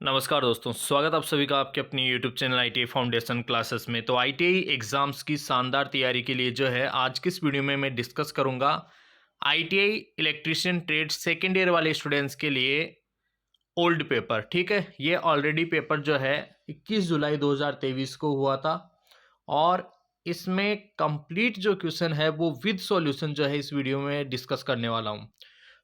नमस्कार दोस्तों, स्वागत आप सभी का आपके अपनी YouTube channel ITI foundation classes में। तो आईटीआई एग्ज़ाम्स की शानदार तैयारी के लिए जो है आज की इस वीडियो में मैं डिस्कस करूंगा ITI electrician trade second year वाले स्टूडेंट्स के लिए ओल्ड पेपर। ठीक है, ये ऑलरेडी पेपर जो है 21 जुलाई 2023 को हुआ था और इसमें कंप्लीट जो क्वेश्चन है वो विद सॉल्यूशन जो है इस वीडियो में डिस्कस करने वाला हूँ।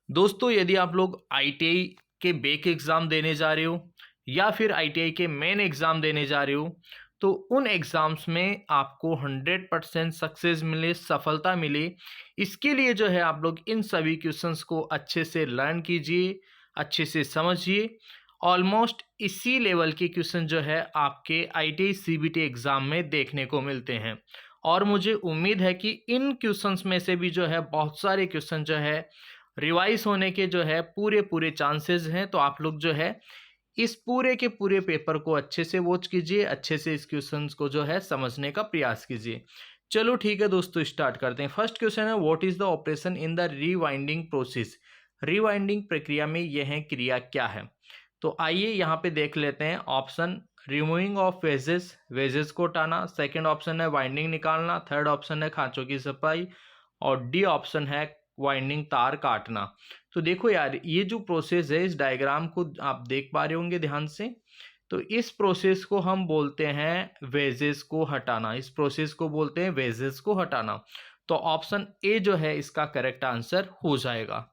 दोस्तों, यदि आप लोग आईटीआई के बेक एग्ज़ाम देने जा रहे हो या फिर आईटीआई के मेन एग्ज़ाम देने जा रहे हो तो उन एग्ज़ाम्स में आपको 100% सक्सेस मिले, सफलता मिले, इसके लिए जो है आप लोग इन सभी क्वेश्चंस को अच्छे से लर्न कीजिए, अच्छे से समझिए। ऑलमोस्ट इसी लेवल के क्वेश्चन जो है आपके आईटीआई सीबीटी एग्ज़ाम में देखने को मिलते हैं और मुझे उम्मीद है कि इन क्वेश्चंस में से भी जो है बहुत सारे क्वेश्चन जो है रिवाइज होने के जो है पूरे पूरे चांसेस हैं। तो आप लोग जो है इस पूरे के पूरे पेपर को अच्छे से वॉच कीजिए, अच्छे से इस क्वेश्चंस को जो है समझने का प्रयास कीजिए। चलो ठीक है दोस्तों, स्टार्ट करते हैं। फर्स्ट क्वेश्चन है, what is the operation in the रीवाइंडिंग process. रीवाइंडिंग प्रक्रिया में यह क्रिया क्या है? तो आइए यहाँ पे देख लेते हैं। Option removing of wages, wages को हटाना। सेकेंड ऑप्शन है वाइंडिंग निकालना। थर्ड ऑप्शन है खांचों की सफाई और डी ऑप्शन है वाइंडिंग तार काटना। तो देखो यार, ये जो प्रोसेस है, इस डायग्राम को आप देख पा रहे होंगे ध्यान से। तो इस प्रोसेस को हम बोलते हैं वेजेस को हटाना। इस प्रोसेस को बोलते हैं वेजेस को हटाना। तो ऑप्शन ए जो है इसका करेक्ट आंसर हो जाएगा।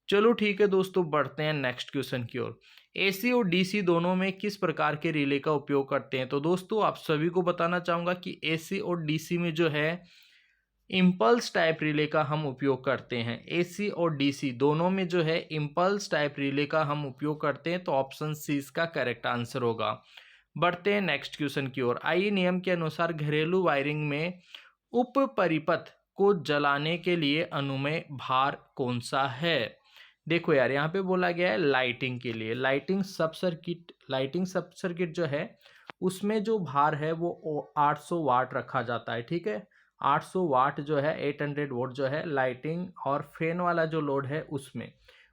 चलो ठीक है दोस्तों, बढ़ते हैं नेक्स्ट क्वेश्चन की ओर। एसी और डीसी दोनों में किस प्रकार के रिले का उपयोग करते हैं? तो दोस्तों, आप सभी को बताना चाहूंगा कि एसी और डीसी में जो है इम्पल्स टाइप रिले का हम उपयोग करते हैं। एसी और डीसी दोनों में जो है इम्पल्स टाइप रिले का हम उपयोग करते हैं। तो ऑप्शन सी इसका करेक्ट आंसर होगा। बढ़ते हैं नेक्स्ट क्वेश्चन की ओर। आइए, नियम के अनुसार घरेलू वायरिंग में उप परिपथ को जलाने के लिए अनुमेय भार कौन सा है? देखो यार, यहाँ पे बोला गया है लाइटिंग के लिए। लाइटिंग सब सर्किट जो है उसमें जो भार है वो 800 वाट रखा जाता है। ठीक है, 800 वाट जो है 800 वोट जो है लाइटिंग और फैन वाला जो लोड है उसमें।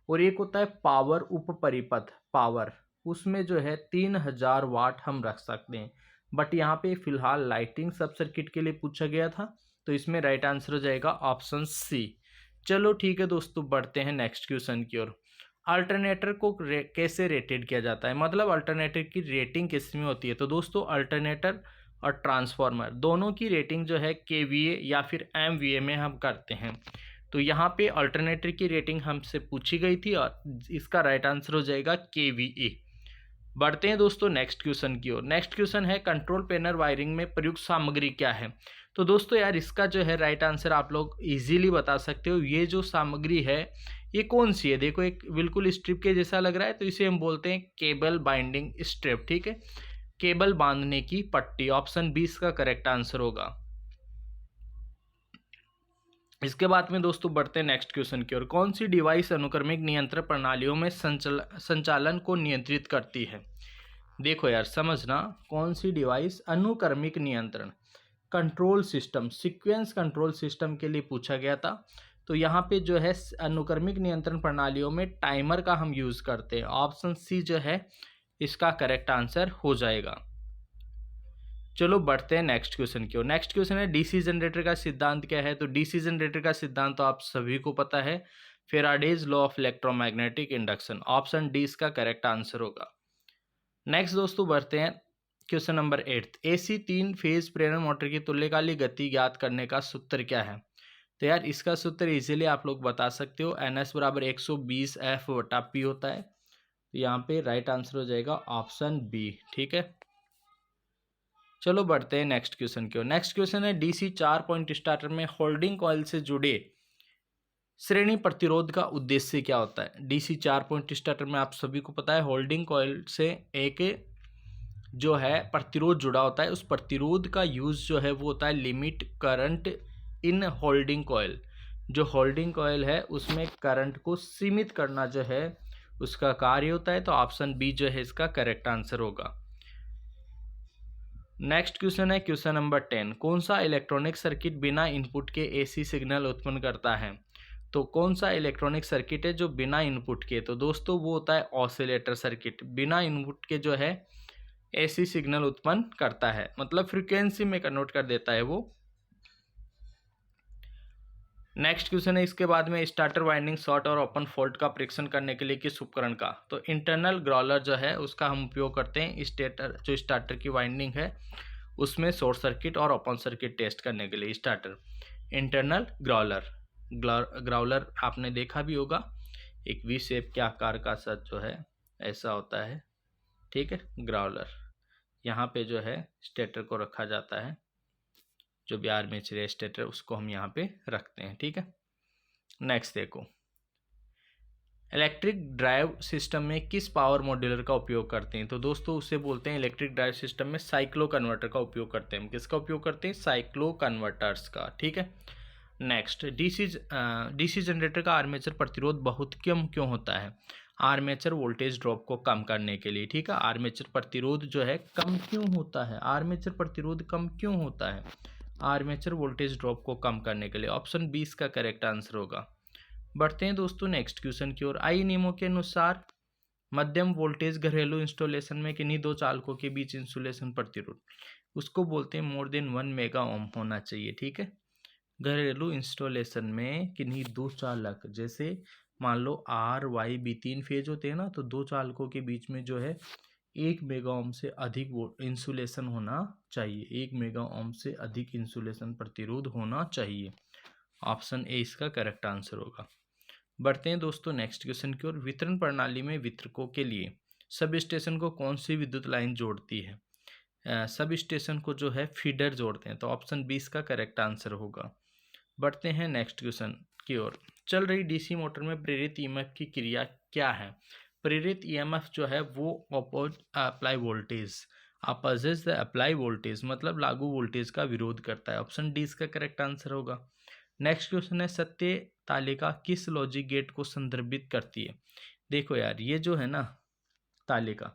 और एक होता है पावर उप परिपथ पावर, उसमें जो है 3000 वाट हम रख सकते हैं। बट यहाँ पे फिलहाल लाइटिंग सब सर्किट के लिए पूछा गया था, तो इसमें राइट आंसर हो जाएगा ऑप्शन सी। चलो ठीक है दोस्तों, बढ़ते हैं नेक्स्ट क्वेश्चन की ओर। अल्टरनेटर को कैसे रेटेड किया जाता है? मतलब अल्टरनेटर की रेटिंग किस में होती है? तो दोस्तों, अल्टरनेटर और ट्रांसफार्मर दोनों की रेटिंग जो है केवीए या फिर एमवीए में हम करते हैं। तो यहाँ पे अल्टरनेटर की रेटिंग हमसे पूछी गई थी और इसका राइट आंसर हो जाएगा केवीए। बढ़ते हैं दोस्तों नेक्स्ट क्वेश्चन की ओर। नेक्स्ट क्वेश्चन है, कंट्रोल पैनल वायरिंग में प्रयुक्त सामग्री क्या है? तो दोस्तों यार, इसका जो है राइट आंसर आप लोग इजीली बता सकते हो। ये जो सामग्री है ये कौन सी है? देखो, एक बिल्कुल स्ट्रिप के जैसा लग रहा है, तो इसे हम बोलते हैं केबल बाइंडिंग स्ट्रिप। ठीक है, केबल बांधने की पट्टी। ऑप्शन 20 का करेक्ट आंसर होगा। इसके बाद में दोस्तों बढ़ते हैं नेक्स्ट क्वेश्चन की ओर। कौन सी डिवाइस अनुक्रमिक नियंत्रण प्रणालियों में संचालन को नियंत्रित करती है? देखो यार, समझना, कौन सी डिवाइस अनुक्रमिक नियंत्रण control system, sequence control system के लिए पूछा गया था। तो यहाँ पे जो है अनुक्रमिक नियंत्रण प्रणालियों में टाइमर का हम यूज करते हैं। ऑप्शन सी जो है इसका करेक्ट आंसर हो जाएगा। चलो बढ़ते हैं नेक्स्ट क्वेश्चन की ओर। नेक्स्ट क्वेश्चन है, डीसी जनरेटर का सिद्धांत क्या है? तो डीसी जनरेटर का सिद्धांत तो आप सभी को पता है, Faraday's law of electromagnetic induction. Option D इसका करेक्ट आंसर होगा। नेक्स्ट दोस्तों बढ़ते हैं क्वेश्चन नंबर 8। एसी 3 फेज प्रेरण मोटर की तुल्यकालिक गति ज्ञात करने का सूत्र क्या है? तो यार, इसका सूत्र इजीली आप लोग बता सकते हो। NS बराबर 120F/P होता है। तो यहाँ पे राइट आंसर हो जाएगा ऑप्शन बी। ठीक है, चलो बढ़ते हैं नेक्स्ट क्वेश्चन की ओर। नेक्स्ट क्वेश्चन है, डीसी 4 पॉइंट स्टार्टर में होल्डिंग कॉइल से जुड़े श्रेणी प्रतिरोध का उद्देश्य क्या होता है? डीसी 4 पॉइंट स्टार्टर में आप सभी को पता है होल्डिंग कॉइल से एक जो है प्रतिरोध जुड़ा होता है। उस प्रतिरोध का यूज जो है वो होता है limit current in holding coil. जो होल्डिंग कॉइल है उसमें करंट को सीमित करना जो है उसका कार्य होता है। तो ऑप्शन बी जो है इसका करेक्ट आंसर होगा। नेक्स्ट क्वेश्चन है क्वेश्चन नंबर 10। कौन सा इलेक्ट्रॉनिक सर्किट बिना इनपुट के एसी सिग्नल उत्पन्न करता है? तो कौन सा इलेक्ट्रॉनिक सर्किट है जो बिना इनपुट के, तो दोस्तों वो होता है ऑसिलेटर सर्किट। बिना इनपुट के जो है एसी सिग्नल उत्पन्न करता है, मतलब फ्रीक्वेंसी में कन्वर्ट कर देता है वो। नेक्स्ट क्वेश्चन है इसके बाद में, स्टार्टर वाइंडिंग शॉर्ट और ओपन फॉल्ट का परीक्षण करने के लिए किस उपकरण का, तो इंटरनल ग्रॉलर जो है उसका हम उपयोग करते हैं स्टेटर जो स्टार्टर की वाइंडिंग है उसमें शॉर्ट सर्किट और ओपन सर्किट टेस्ट करने के लिए स्टार्टर इंटरनल ग्राउलर आपने देखा भी होगा, एक वी शेप के आकार का सा जो है ऐसा होता है, ठीक है। ग्राउलर यहाँ पे जो है स्टेटर को रखा जाता है, जो भी आर्मेचर है स्टेटर उसको हम यहाँ पे रखते हैं, ठीक है। नेक्स्ट देखो, इलेक्ट्रिक ड्राइव सिस्टम में किस पावर मॉड्यूलर का उपयोग करते हैं, तो दोस्तों उसे बोलते हैं इलेक्ट्रिक ड्राइव सिस्टम में साइक्लो कन्वर्टर का उपयोग करते हैं। हम किसका उपयोग करते हैं, साइक्लो कन्वर्टर्स का, ठीक है। नेक्स्ट, डीसी जनरेटर का आर्मेचर प्रतिरोध बहुत कम क्यों होता है, आर्मेचर वोल्टेज ड्रॉप को कम करने के लिए, ठीक है। आर्मेचर प्रतिरोध जो है कम क्यों होता है, आर्मेचर प्रतिरोध कम क्यों होता है, आर्मेचर वोल्टेज ड्रॉप को कम करने के लिए। ऑप्शन 20 का करेक्ट आंसर होगा। बढ़ते हैं दोस्तों नेक्स्ट क्वेश्चन की ओर। आई नियमों के अनुसार मध्यम वोल्टेज घरेलू इंस्टॉलेशन में किन्हीं दो चालकों के बीच इंसुलेशन प्रतिरोध उसको बोलते हैं मोर देन 1 मेगा ओम होना चाहिए, ठीक है। घरेलू इंस्टॉलेशन में किन्हीं दो चालक, जैसे मान लो आर वाई बी 3 फेज होते हैं ना, तो दो चालकों के बीच में जो है 1 मेगा ओम से अधिक इंसुलेशन होना चाहिए, 1 मेगा ओम से अधिक इंसुलेशन प्रतिरोध होना चाहिए। ऑप्शन ए इसका करेक्ट आंसर होगा। बढ़ते हैं दोस्तों नेक्स्ट क्वेश्चन की ओर। वितरण प्रणाली में वितरकों के लिए सब स्टेशन को कौन सी विद्युत लाइन जोड़ती है, सब स्टेशन को जो है फीडर जोड़ते हैं, तो ऑप्शन 20 का करेक्ट आंसर होगा। बढ़ते हैं नेक्स्ट क्वेश्चन की ओर। चल रही डीसी मोटर में प्रेरित ईएमएफ की क्रिया क्या है, प्रेरित ईएमएफ जो है वो apply voltage opposes the apply voltage, मतलब लागू वोल्टेज का विरोध करता है। ऑप्शन डी इसका करेक्ट आंसर होगा। नेक्स्ट क्वेश्चन है, सत्य तालिका किस लॉजिक गेट को संदर्भित करती है, देखो यार ये जो है ना तालिका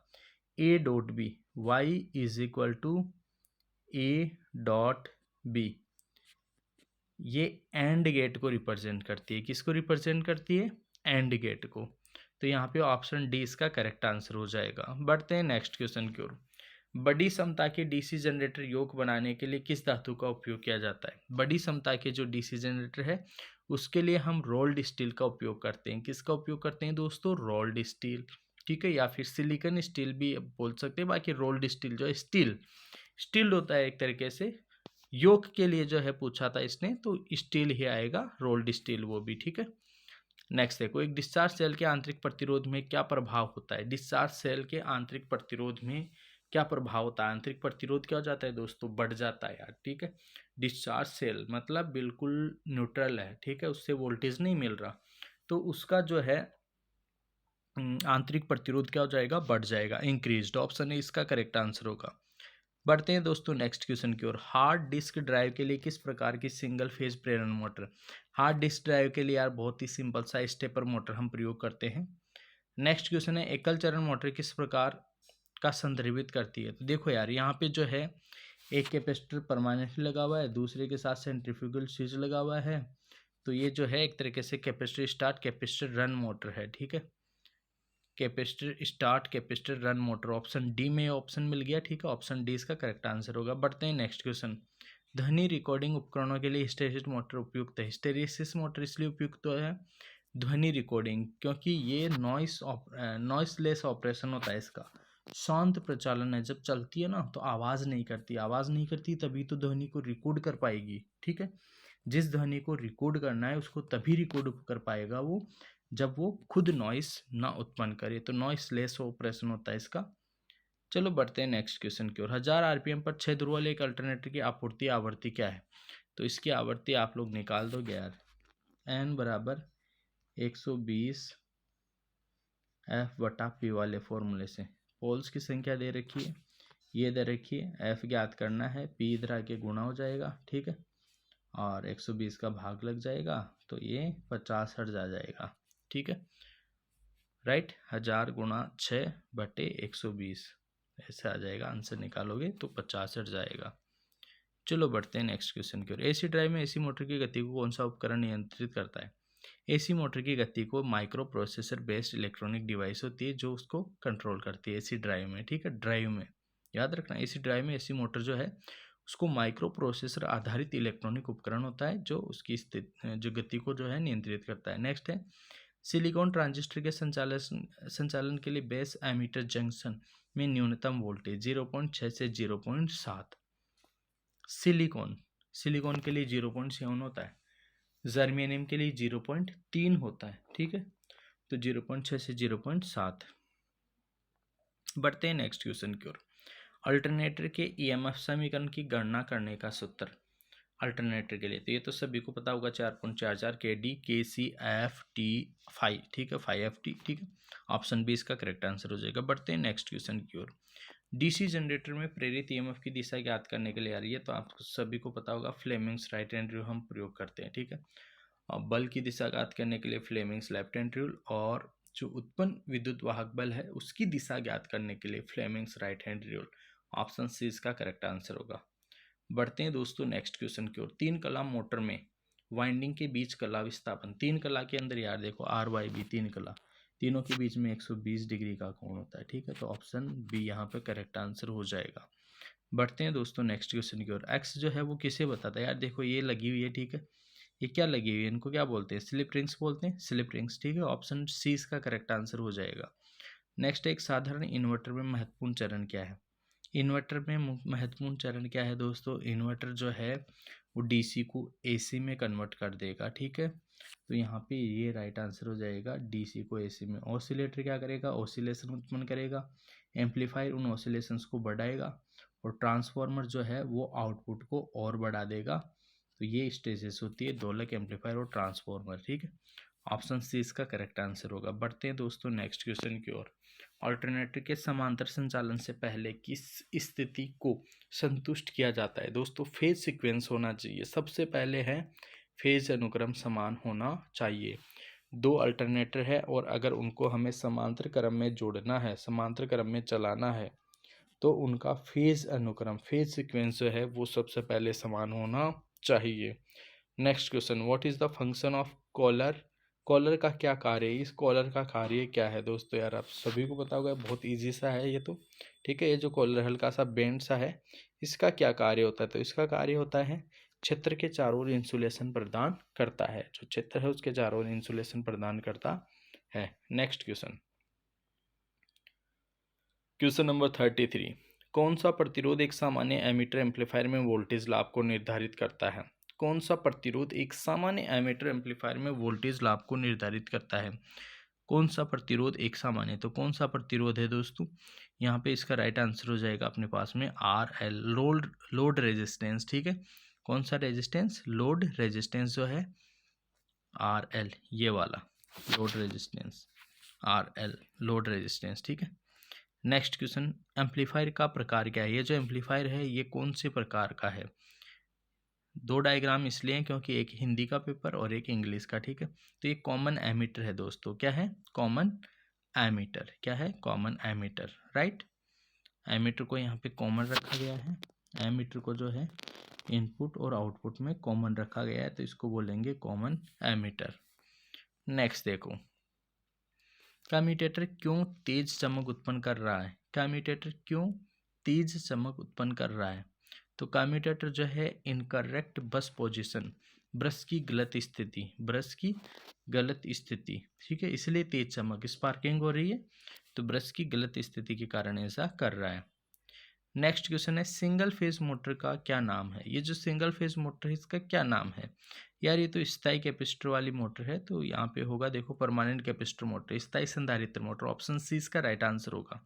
A dot B Y is equal to A dot B, ये एंड गेट को रिप्रेजेंट करती है, किसको रिप्रेजेंट करती है, एंड गेट को। तो यहाँ पे ऑप्शन डी इसका करेक्ट आंसर हो जाएगा। बढ़ते हैं नेक्स्ट क्वेश्चन की ओर। बड़ी क्षमता के डीसी जनरेटर योग बनाने के लिए किस धातु का उपयोग किया जाता है, बड़ी क्षमता के जो डीसी जनरेटर है उसके लिए हम रोल्ड स्टील का उपयोग करते हैं। किसका उपयोग करते हैं दोस्तों, रोल्ड स्टील, ठीक है, या फिर सिलिकॉन स्टील भी बोल सकते हैं। बाकी रोल्ड स्टील जो है स्टील होता है एक तरीके से, योक के लिए जो है पूछा था इसने, तो स्टील ही आएगा, रोल्ड स्टील वो भी, ठीक है। नेक्स्ट देखो, एक डिस्चार्ज सेल के आंतरिक प्रतिरोध में क्या प्रभाव होता है, डिस्चार्ज सेल के आंतरिक प्रतिरोध में क्या प्रभाव होता है, आंतरिक प्रतिरोध क्या हो जाता है दोस्तों, बढ़ जाता है यार, ठीक है। डिस्चार्ज सेल मतलब बिल्कुल न्यूट्रल है, ठीक है, उससे वोल्टेज नहीं मिल रहा, तो उसका जो है आंतरिक प्रतिरोध क्या हो जाएगा, बढ़ जाएगा, इंक्रीज्ड। ऑप्शन है इसका करेक्ट आंसर होगा। बढ़ते हैं दोस्तों नेक्स्ट क्वेश्चन की ओर। हार्ड डिस्क ड्राइव के लिए किस प्रकार की सिंगल फेज प्रेरण मोटर, हार्ड डिस्क ड्राइव के लिए यार बहुत ही सिंपल सा स्टेपर मोटर हम प्रयोग करते हैं। नेक्स्ट क्वेश्चन है, एकल चरण मोटर किस प्रकार का संदर्भित करती है, तो देखो यार यहाँ पे जो है एक कैपेसिटर परमानेंटली लगा हुआ है, दूसरे के साथ सेंट्रीफ्यूगल स्विच लगा हुआ है, तो ये जो है एक तरीके से capacitor start capacitor run motor है, ठीक है। Capacitor start capacitor run motor, option D में ऑप्शन मिल गया, ठीक है, ऑप्शन डी इसका करेक्ट आंसर होगा। बढ़ते हैं नेक्स्ट क्वेश्चन। ध्वनि रिकॉर्डिंग उपकरणों के लिए हिस्टैरिसीस मोटर उपयुक्त है, हिस्टैरिसीस मोटर इसलिए उपयुक्त है ध्वनि रिकॉर्डिंग क्योंकि ये नॉइसलेस ऑपरेशन होता है इसका, शांत प्रचालन है, जब चलती है ना तो आवाज़ नहीं करती तभी तो ध्वनि को रिकॉर्ड कर पाएगी, ठीक है। जिस ध्वनि को रिकॉर्ड करना है उसको तभी रिकॉर्ड कर पाएगा वो जब वो खुद नॉइस ना उत्पन्न करे, तो नॉइस लेस ऑपरेशन होता है इसका। चलो बढ़ते हैं नेक्स्ट क्वेश्चन की ओर। 1000 आरपीएम पर 6 ध्रुव वाले एक अल्टरनेटर की आपूर्ति आवृत्ति क्या है, तो इसकी आवृत्ति आप लोग निकाल दोगे यार, एन बराबर 120 एफ बटा पी वाले फॉर्मूले से। पोल्स की संख्या दे रखी है, ये दे रखी है, एफ ज्ञात करना है, पी इधर आके गुणा हो जाएगा, ठीक है, और 120 का भाग लग जाएगा, तो ये 50 हर्ट्ज आ जाएगा, ठीक है, राइट। 1000 गुणा 6 बटे 120 ऐसे आ जाएगा, आंसर निकालोगे तो 50 हर्ट्ज जाएगा। चलो बढ़ते हैं नेक्स्ट क्वेश्चन की ओर। एसी ड्राइव में एसी मोटर की गति को कौन सा उपकरण नियंत्रित करता है, एसी मोटर की गति को micro processor based electronic device होती है जो उसको कंट्रोल करती है एसी ड्राइव में, ठीक है। ड्राइव में याद रखना, एसी ड्राइव में एसी मोटर जो है उसको माइक्रो प्रोसेसर आधारित इलेक्ट्रॉनिक उपकरण होता है जो उसकी स्थिति जो गति को जो है नियंत्रित करता है। नेक्स्ट है सिलिकॉन ट्रांजिस्टर के संचालन के लिए बेस एमीटर जंक्शन में न्यूनतम वोल्टेज 0.6 से 0.7। सिलिकॉन सिलिकॉन के लिए 0.7 होता है, जर्मेनियम के लिए 0.3 होता है, ठीक है। तो 0.6 से 0.7। बढ़ते हैं नेक्स्ट क्वेश्चन की ओर। अल्टरनेटर के ईएमएफ समीकरण की गणना करने का सूत्र अल्टरनेटर के लिए, तो ये तो सभी को पता होगा, 4.44 KD/KC/F/T 5, ठीक है, 5FT, ठीक है। ऑप्शन बी इसका करेक्ट आंसर हो जाएगा। बढ़ते हैं नेक्स्ट क्वेश्चन की ओर। डीसी जनरेटर में प्रेरित ईएमएफ की दिशा ज्ञात करने के लिए आ रही है, तो आप सभी को पता होगा फ्लेमिंग्स राइट हैंड रूल हम प्रयोग करते हैं, ठीक है। और बल की दिशा ज्ञात करने के लिए फ्लेमिंग्स लेफ्ट हैंड रूल, और जो उत्पन्न विद्युत वाहक बल है उसकी दिशा ज्ञात करने के लिए Fleming's right hand rule. Option C इसका करेक्ट आंसर होगा। बढ़ते हैं दोस्तों नेक्स्ट क्वेश्चन की ओर। 3 कला मोटर में वाइंडिंग के बीच कला विस्थापन, 3 कला के अंदर यार देखो RYB 3 कला, तीनों के बीच में 120 डिग्री का कोण होता है, ठीक है। तो ऑप्शन बी यहाँ पे करेक्ट आंसर हो जाएगा। बढ़ते हैं दोस्तों नेक्स्ट क्वेश्चन की ओर। एक्स जो है वो किसे बताता है, यार देखो ये लगी हुई है, ठीक है। ये क्या लगी हुई है, इनको क्या बोलते हैं, स्लिप रिंग्स बोलते हैं, स्लिप रिंग्स, ठीक है। ऑप्शन सी इसका करेक्ट आंसर हो जाएगा। नेक्स्ट एक साधारण इन्वर्टर में महत्वपूर्ण चरण क्या है। इन्वर्टर में महत्वपूर्ण चरण क्या है दोस्तों, इन्वर्टर जो है वो डीसी को एसी में कन्वर्ट कर देगा, ठीक है। तो यहाँ पे ये राइट आंसर हो जाएगा, डीसी को एसी में। ऑसिलेटर क्या करेगा, ऑसिलेशन उत्पन्न करेगा, एम्पलीफायर उन ऑसिलेशंस को बढ़ाएगा, और ट्रांसफार्मर जो है वो आउटपुट को और बढ़ा देगा। तो ये स्टेजेस होती है दोलक, एम्पलीफायर और ट्रांसफार्मर, ठीक है। ऑप्शन सी इसका करेक्ट आंसर होगा। बढ़ते हैं दोस्तों नेक्स्ट क्वेश्चन की ओर। अल्टरनेटर के समांतर संचालन से पहले किस स्थिति को संतुष्ट किया जाता है दोस्तों, फेज सीक्वेंस होना चाहिए। सबसे पहले है फेज अनुक्रम समान होना चाहिए। 2 अल्टरनेटर है और अगर उनको हमें समांतर क्रम में जोड़ना है, समांतर क्रम में चलाना है, तो उनका फेज अनुक्रम, फेज सीक्वेंस जो है वो सबसे पहले समान होना चाहिए। Next question, what is the function of collar. Collar का क्या कार्य है, इस कॉलर का कार्य क्या है दोस्तों, यार आप सभी को पता होगा, बहुत इजी सा है ये तो, ठीक है। ये जो कॉलर हल्का सा बेंड सा है, इसका क्या कार्य होता है, तो इसका कार्य होता है क्षेत्र के चारों ओर इंसुलेशन प्रदान करता है। जो क्षेत्र है उसके चारों ओर इंसुलेशन प्रदान करता है। Next question, question number 33। कौन सा प्रतिरोध एक सामान्य एमीटर एम्पलीफायर में वोल्टेज लाभ को निर्धारित करता है। कौन सा प्रतिरोध एक सामान्य एमीटर एम्पलीफायर में वोल्टेज लाभ को निर्धारित करता है। कौन सा प्रतिरोध एक सामान्य, तो कौन सा प्रतिरोध है दोस्तों, यहाँ पे इसका राइट आंसर हो जाएगा अपने पास में RL, लोड रेजिस्टेंस, ठीक है। कौन सा रेजिस्टेंस, लोड रेजिस्टेंस जो है RL, ये वाला load resistance RL, load resistance, ठीक है। नेक्स्ट क्वेश्चन, एम्पलीफायर का प्रकार क्या है। ये जो एम्पलीफायर है ये कौन से प्रकार का है। 2 डायग्राम इसलिए क्योंकि एक हिंदी का पेपर और एक इंग्लिश का, ठीक है। तो ये कॉमन एमीटर है दोस्तों, क्या है, कॉमन एमीटर, क्या है, कॉमन एमीटर, राइट। एमीटर को यहाँ पे कॉमन रखा गया है, एमीटर को जो है इनपुट और आउटपुट में कॉमन रखा गया है, तो इसको बोलेंगे कॉमन एमीटर। नेक्स्ट देखो, कम्यूटेटर क्यों तेज चमक उत्पन्न कर रहा है। कम्यूटेटर क्यों तेज चमक उत्पन्न कर रहा है, तो कम्यूटेटर जो है इनकरेक्ट बस पोजीशन, ब्रश की गलत स्थिति, ब्रश की गलत स्थिति, ठीक है, इसलिए तेज चमक, स्पार्किंग हो रही है, तो ब्रश की गलत स्थिति के कारण ऐसा कर रहा है। नेक्स्ट क्वेश्चन है, सिंगल फेज मोटर का क्या नाम है। ये जो सिंगल फेज मोटर है इसका क्या नाम है, यार ये तो स्थायी कैपेसिटर वाली मोटर है, तो यहाँ पे होगा देखो परमानेंट कैपेसिटर मोटर, स्थायी संधारित्र मोटर। ऑप्शन सी इसका राइट आंसर होगा।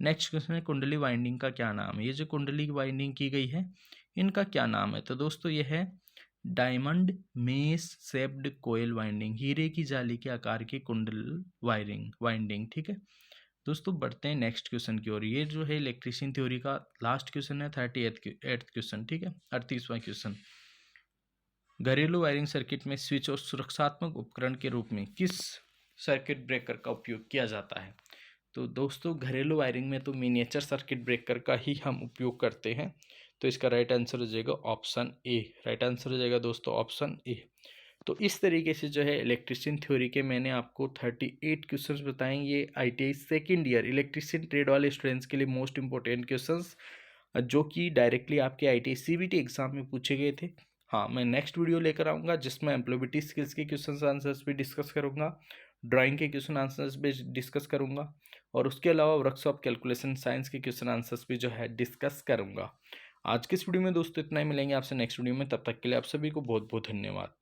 नेक्स्ट क्वेश्चन है, कुंडली वाइंडिंग का क्या नाम है। ये जो कुंडली वाइंडिंग की गई है इनका क्या नाम है, तो दोस्तों ये है डायमंड मेस शेप्ड कोयल वाइंडिंग, हीरे की जाली के आकार की कुंडल वाइंडिंग, ठीक है दोस्तों। बढ़ते हैं नेक्स्ट क्वेश्चन की ओर। ये जो है इलेक्ट्रिशियन थ्योरी का लास्ट क्वेश्चन है, 38th क्वेश्चन, ठीक है, 38वां क्वेश्चन। घरेलू वायरिंग सर्किट में स्विच और सुरक्षात्मक उपकरण के रूप में किस सर्किट ब्रेकर का उपयोग किया जाता है। तो दोस्तों घरेलू वायरिंग में तो मिनिएचर सर्किट ब्रेकर का ही हम उपयोग करते हैं, तो इसका राइट आंसर हो जाएगा ऑप्शन ए। राइट आंसर हो जाएगा दोस्तों ऑप्शन ए। तो इस तरीके से जो है इलेक्ट्रिशियन थ्योरी के मैंने आपको 38 क्वेश्चंस बताएं। ये ITI second year electrician trade वाले स्टूडेंट्स के लिए मोस्ट इंपॉर्टेंट क्वेश्चंस जो कि डायरेक्टली आपके ITI CBT एग्जाम में पूछे गए थे। हाँ, मैं नेक्स्ट वीडियो लेकर आऊँगा जिसमें एम्प्लॉयबिलिटी स्किल्स के क्वेश्चन आंसर्स भी डिस्कस करूँगा, ड्राइंग के क्वेश्चन आंसर्स भी डिस्कस करूँगा और उसके अलावा वर्कशॉप कैलकुलेशन साइंस के क्वेश्चन आंसर्स भी जो है डिस्कस करूँगा। आज के इस वीडियो में दोस्तों इतना ही, मिलेंगे आपसे नेक्स्ट वीडियो में, तब तक के लिए आप सभी को बहुत बहुत धन्यवाद।